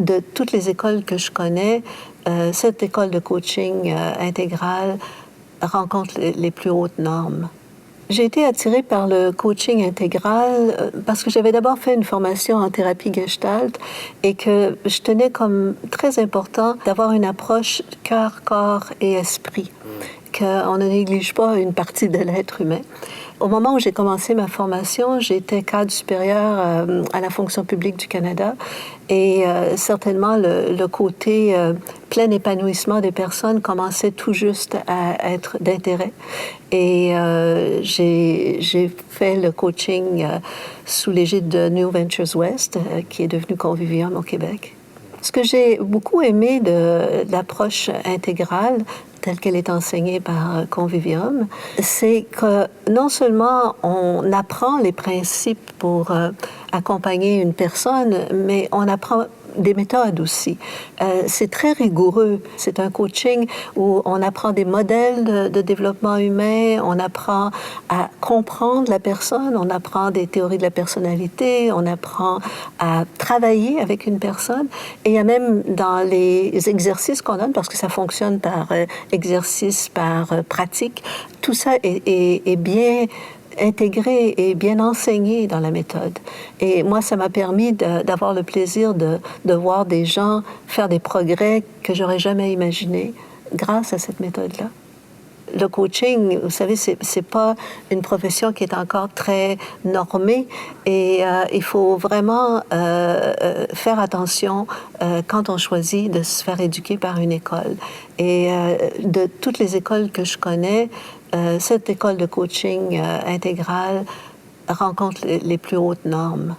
de toutes les écoles que je connais, cette école de coaching intégral rencontre les plus hautes normes. J'ai été attirée par le coaching intégral parce que j'avais d'abord fait une formation en thérapie Gestalt et que je tenais comme très important d'avoir une approche cœur, corps et esprit, qu'on ne néglige pas une partie de l'être humain. Au moment où j'ai commencé ma formation, j'étais cadre supérieur à la fonction publique du Canada et certainement le côté plein épanouissement des personnes commençait tout juste à être d'intérêt. Et j'ai fait le coaching sous l'égide de New Ventures West, qui est devenu Convivium au Québec. Ce que j'ai beaucoup aimé de l'approche intégrale, telle qu'elle est enseignée par Convivium, c'est que non seulement on apprend les principes pour accompagner une personne, mais on apprend des méthodes aussi. C'est très rigoureux. C'est un coaching où on apprend des modèles de développement humain, on apprend à comprendre la personne, on apprend des théories de la personnalité, on apprend à travailler avec une personne. Et il y a même dans les exercices qu'on donne, parce que ça fonctionne par exercice, par pratique, tout ça est bien intégré et bien enseigné dans la méthode. Et moi, ça m'a permis d'avoir le plaisir de voir des gens faire des progrès que j'aurais jamais imaginés grâce à cette méthode-là. Le coaching, vous savez, c'est pas une profession qui est encore très normée et il faut vraiment faire attention quand on choisit de se faire éduquer par une école. Et de toutes les écoles que je connais, cette école de coaching intégral rencontre les plus hautes normes.